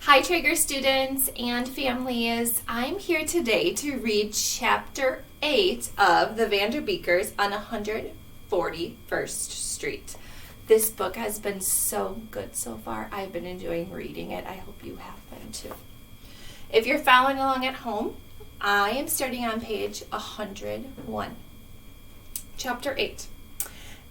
Hi Traeger students and families. I'm here today to read chapter 8 of the Vanderbeekers on 141st Street. This book has been so good so far. I've been enjoying reading it. I hope you have been too. If you're following along at home, I am starting on page 101. Chapter 8.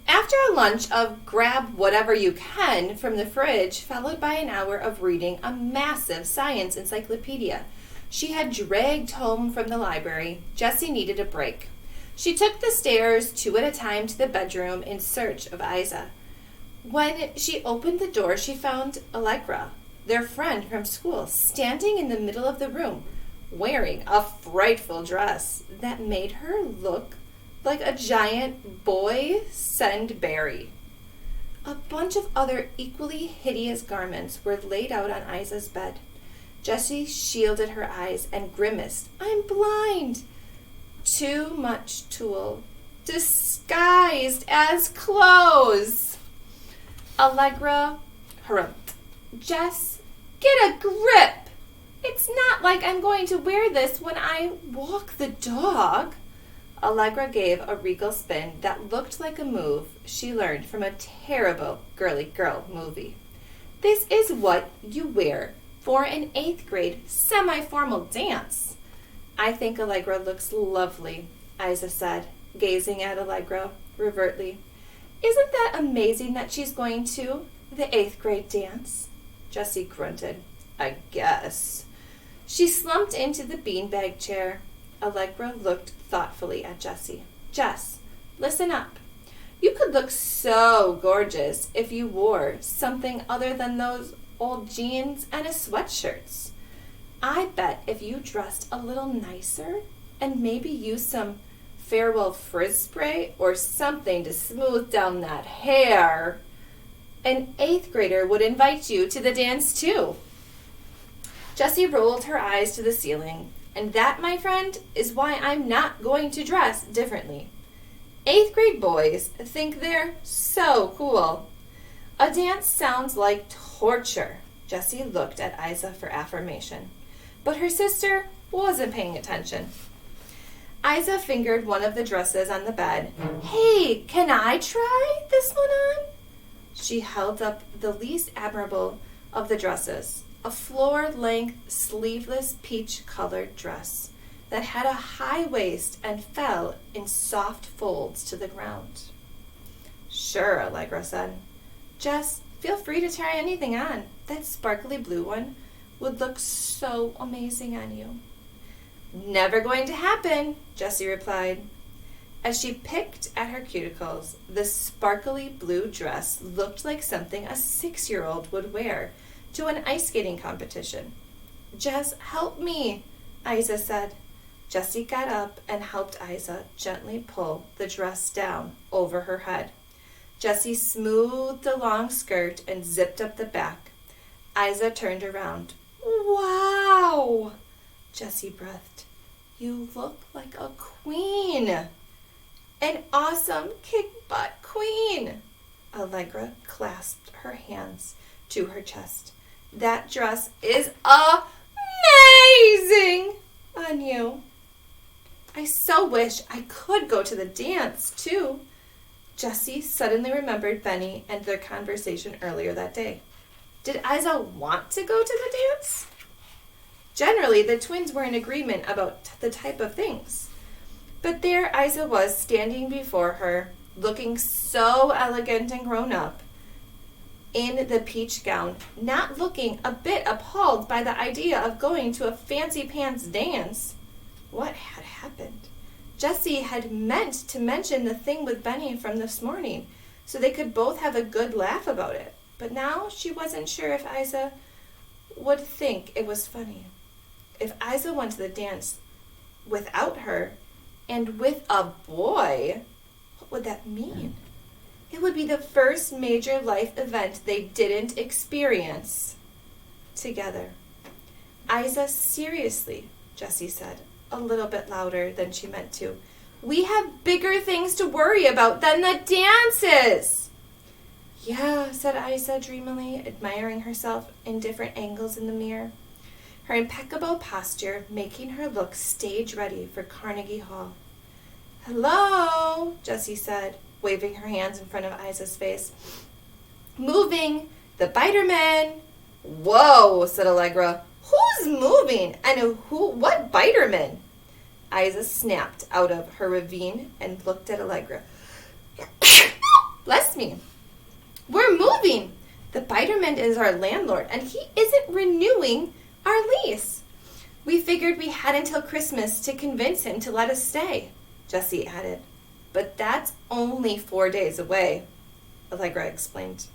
After a lunch of grab whatever you can from the fridge, followed by an hour of reading a massive science encyclopedia she had dragged home from the library, Jessie needed a break. She took the stairs 2 at a time to the bedroom in search of Isa. When she opened the door, she found Allegra, their friend from school, standing in the middle of the room, wearing a frightful dress that made her look like a giant boy sandberry. A bunch of other equally hideous garments were laid out on Isa's bed. Jessie shielded her eyes and grimaced. I'm blind. Too much tulle, disguised as clothes. Allegra harumphed. Jess, get a grip. It's not like I'm going to wear this when I walk the dog. Allegra gave a regal spin that looked like a move she learned from a terrible girly girl movie. This is what you wear for an 8th grade semi-formal dance. I think Allegra looks lovely, Isa said, gazing at Allegra overtly. Isn't that amazing that she's going to the 8th grade dance? Jessie grunted. I guess. She slumped into the beanbag chair. Allegra looked thoughtfully at Jessie. Jess, listen up. You could look so gorgeous if you wore something other than those old jeans and a sweatshirts. I bet if you dressed a little nicer and maybe used some farewell frizz spray or something to smooth down that hair, an 8th grader would invite you to the dance too. Jessie rolled her eyes to the ceiling. And that, my friend, is why I'm not going to dress differently. 8th grade boys think they're so cool. A dance sounds like torture. Jessie looked at Isa for affirmation. But her sister wasn't paying attention. Isa fingered one of the dresses on the bed. Hey, can I try this one on? She held up the least admirable of the dresses. A floor-length, sleeveless, peach-colored dress that had a high waist and fell in soft folds to the ground. Sure, Allegra said. Jess, feel free to try anything on. That sparkly blue one would look so amazing on you. Never going to happen, Jessie replied. As she picked at her cuticles, the sparkly blue dress looked like something a 6-year-old would wear to an ice skating competition. Jess, help me, Isa said. Jessie got up and helped Isa gently pull the dress down over her head. Jessie smoothed the long skirt and zipped up the back. Isa turned around. Wow, Jessie breathed. You look like a queen. An awesome kick-butt queen. Allegra clasped her hands to her chest. That dress is amazing on you. I so wish I could go to the dance, too. Jessie suddenly remembered Benny and their conversation earlier that day. Did Isa want to go to the dance? Generally, the twins were in agreement about the type of things. But there Isa was standing before her, looking so elegant and grown up, in the peach gown, not looking a bit appalled by the idea of going to a fancy pants dance. What had happened? Jessie had meant to mention the thing with Benny from this morning, so they could both have a good laugh about it. But now she wasn't sure if Isa would think it was funny. If Isa went to the dance without her and with a boy, what would that mean? It would be the first major life event they didn't experience together. Isa, seriously, Jessie said, a little bit louder than she meant to. We have bigger things to worry about than the dances. Yeah, said Isa dreamily, admiring herself in different angles in the mirror, her impeccable posture making her look stage ready for Carnegie Hall. Hello, Jessie said, waving her hands in front of Isa's face. Moving! The Biterman! Whoa, said Allegra. Who's moving? And what Biterman? Isa snapped out of her ravine and looked at Allegra. Bless me. We're moving. The Biterman is our landlord, and he isn't renewing our lease. We figured we had until Christmas to convince him to let us stay, Jessie added. But that's only 4 days away, Allegra explained.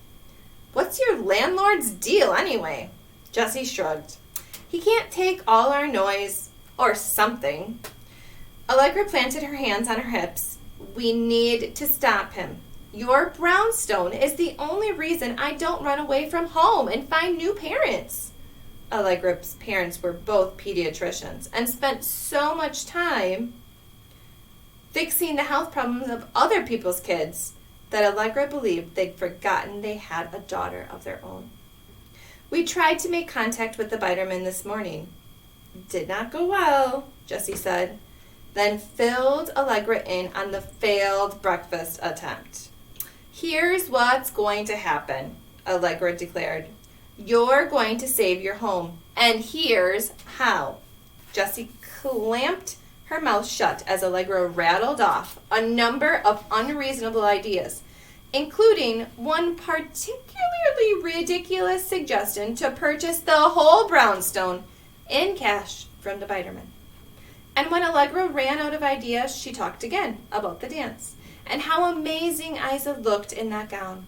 What's your landlord's deal anyway? Jessie shrugged. He can't take all our noise, or something. Allegra planted her hands on her hips. We need to stop him. Your brownstone is the only reason I don't run away from home and find new parents. Allegra's parents were both pediatricians and spent so much time fixing the health problems of other people's kids that Allegra believed they'd forgotten they had a daughter of their own. We tried to make contact with the Biterman this morning. Did not go well, Jessie said, then filled Allegra in on the failed breakfast attempt. Here's what's going to happen, Allegra declared. You're going to save your home, and here's how. Jessie clamped her mouth shut as Allegra rattled off a number of unreasonable ideas, including one particularly ridiculous suggestion to purchase the whole brownstone in cash from the Biterman. And when Allegra ran out of ideas, she talked again about the dance and how amazing Isa looked in that gown.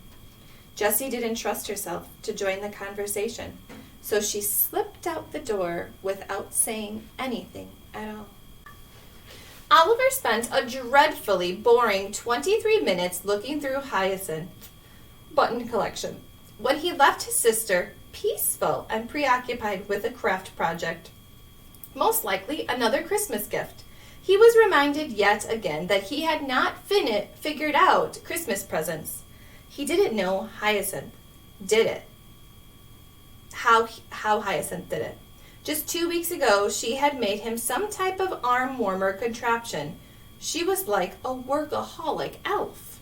Jessie didn't trust herself to join the conversation, so she slipped out the door without saying anything at all. Oliver spent a dreadfully boring 23 minutes looking through Hyacinth's button collection when he left his sister peaceful and preoccupied with a craft project, most likely another Christmas gift. He was reminded yet again that he had not figured out Christmas presents. He didn't know Hyacinth did it. How Hyacinth did it. Just 2 weeks ago, she had made him some type of arm warmer contraption. She was like a workaholic elf.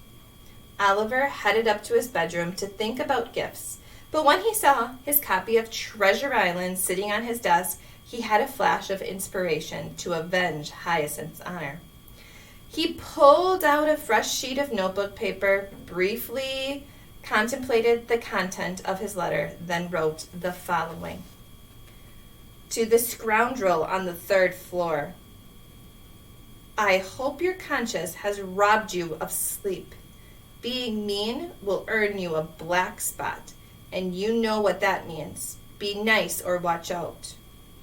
Oliver headed up to his bedroom to think about gifts, but when he saw his copy of Treasure Island sitting on his desk, he had a flash of inspiration to avenge Hyacinth's honor. He pulled out a fresh sheet of notebook paper, briefly contemplated the content of his letter, then wrote the following. To the scoundrel on the 3rd floor. I hope your conscience has robbed you of sleep. Being mean will earn you a black spot, and you know what that means. Be nice or watch out.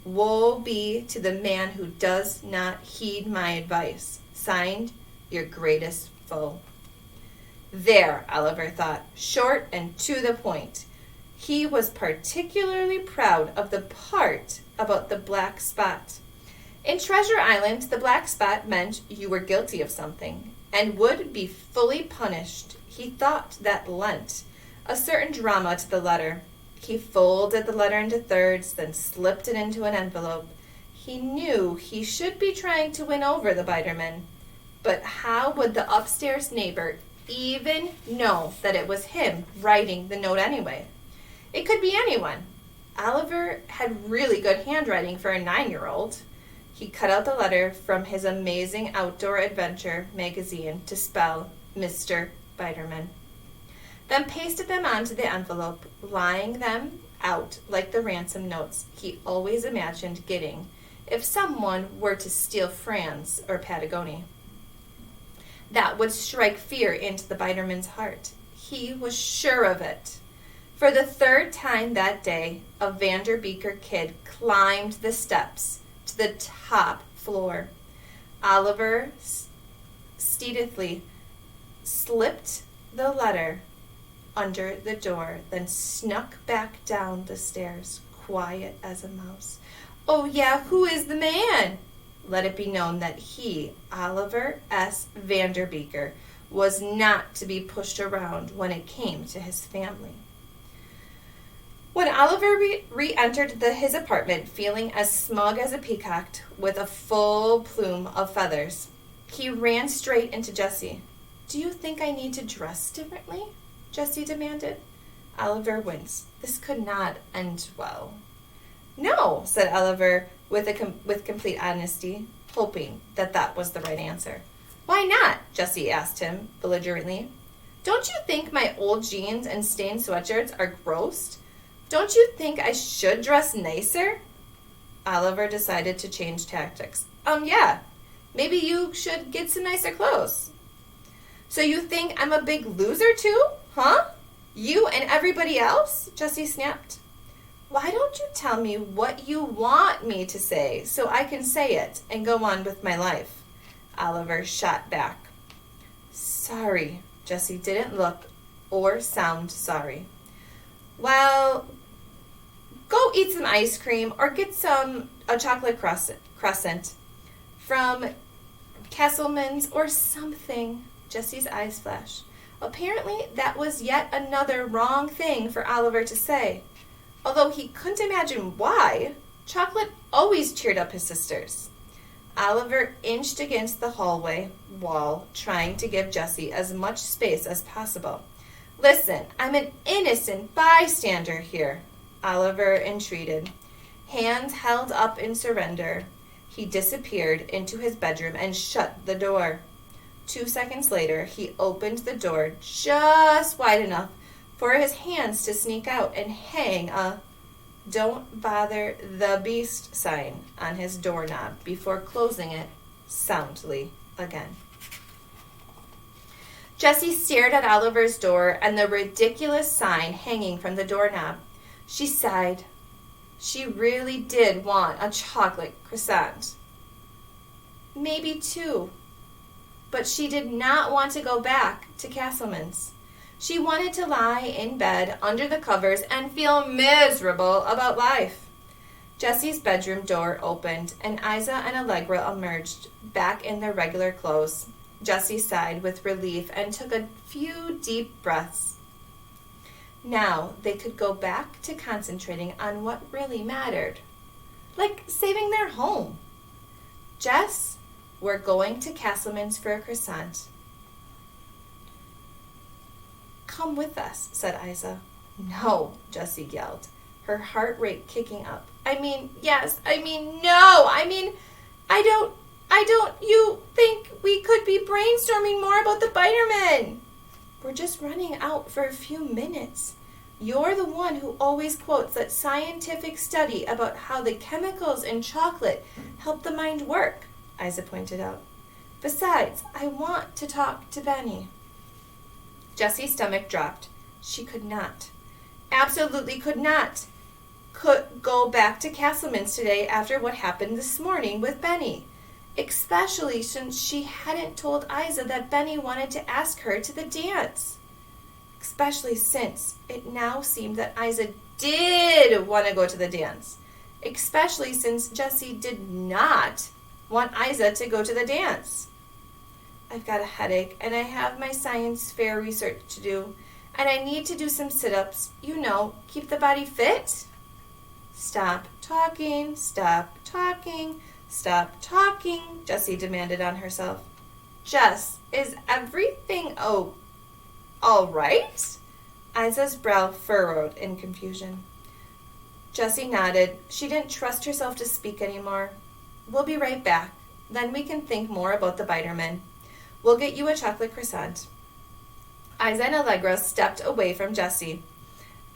Woe be to the man who does not heed my advice. Signed, your greatest foe. There, Oliver thought, short and to the point. He was particularly proud of the part about the black spot. In Treasure Island, the black spot meant you were guilty of something and would be fully punished. He thought that lent a certain drama to the letter. He folded the letter into thirds, then slipped it into an envelope. He knew he should be trying to win over the Biterman, but how would the upstairs neighbor even know that it was him writing the note anyway? It could be anyone. Oliver had really good handwriting for a 9-year-old. He cut out the letter from his amazing outdoor adventure magazine to spell Mr. Biterman, then pasted them onto the envelope, lying them out like the ransom notes he always imagined getting if someone were to steal France or Patagonia. That would strike fear into the Biterman's heart. He was sure of it. For the 3rd time that day, a Vanderbeeker kid climbed the steps to the top floor. Oliver stealthily slipped the letter under the door, then snuck back down the stairs, quiet as a mouse. Oh yeah, who is the man? Let it be known that he, Oliver S. Vanderbeeker, was not to be pushed around when it came to his family. When Oliver re-entered his apartment feeling as smug as a peacock with a full plume of feathers, he ran straight into Jessie. "Do you think I need to dress differently?" Jessie demanded. Oliver winced. This could not end well. "No," said Oliver with complete honesty, hoping that was the right answer. "Why not?" Jessie asked him belligerently. "Don't you think my old jeans and stained sweatshirts are gross? Don't you think I should dress nicer?" Oliver decided to change tactics. Yeah, maybe you should get some nicer clothes." "So you think I'm a big loser too, huh? You and everybody else?" Jessie snapped. "Why don't you tell me what you want me to say so I can say it and go on with my life?" Oliver shot back. "Sorry." Jessie didn't look or sound sorry. "Well, go eat some ice cream or get a chocolate crescent from Castleman's or something." Jessie's eyes flashed. Apparently, that was yet another wrong thing for Oliver to say. Although he couldn't imagine why, chocolate always cheered up his sisters. Oliver inched against the hallway wall, trying to give Jessie as much space as possible. "Listen, I'm an innocent bystander here," Oliver entreated. Hands held up in surrender, he disappeared into his bedroom and shut the door. 2 seconds later, he opened the door just wide enough for his hands to sneak out and hang a "Don't Bother the Beast" sign on his doorknob before closing it soundly again. Jessie stared at Oliver's door and the ridiculous sign hanging from the doorknob. She sighed. She really did want a chocolate croissant. Maybe 2. But she did not want to go back to Castleman's. She wanted to lie in bed under the covers and feel miserable about life. Jessie's bedroom door opened, and Isa and Allegra emerged, back in their regular clothes. Jessie sighed with relief and took a few deep breaths. Now they could go back to concentrating on what really mattered, like saving their home. "Jess, we're going to Castleman's for a croissant." "Come with us," said Isa. "No," Jessie yelled, her heart rate kicking up. Yes, no, I don't, you think we could be brainstorming more about the Biderman? We're just running out for a few minutes. You're the one who always quotes that scientific study about how the chemicals in chocolate help the mind work, Isa pointed out. Besides, I want to talk to Benny. Jessie's stomach dropped. She could not. Absolutely could not. Could go back to Castleman's today after what happened this morning with Benny. Especially since she hadn't told Isa that Benny wanted to ask her to the dance. Especially since it now seemed that Isa did want to go to the dance. Especially since Jessie did not want Isa to go to the dance. I've got a headache, and I have my science fair research to do, and I need to do some sit-ups. You know, keep the body fit. Stop talking, stop talking, stop talking, Jessie demanded on herself. Jess, is everything all right? Isa's brow furrowed in confusion. Jessie nodded. She didn't trust herself to speak anymore. We'll be right back. Then we can think more about the Biderman. We'll get you a chocolate croissant. Isa and Allegra stepped away from Jessie.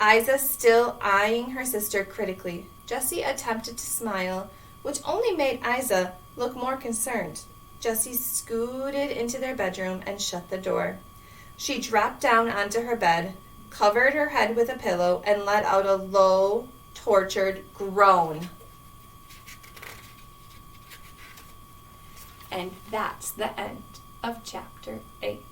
Isa still eyeing her sister critically. Jessie attempted to smile, which only made Isa look more concerned. Jessie scooted into their bedroom and shut the door. She dropped down onto her bed, covered her head with a pillow, and let out a low, tortured groan. And that's the end of chapter 8.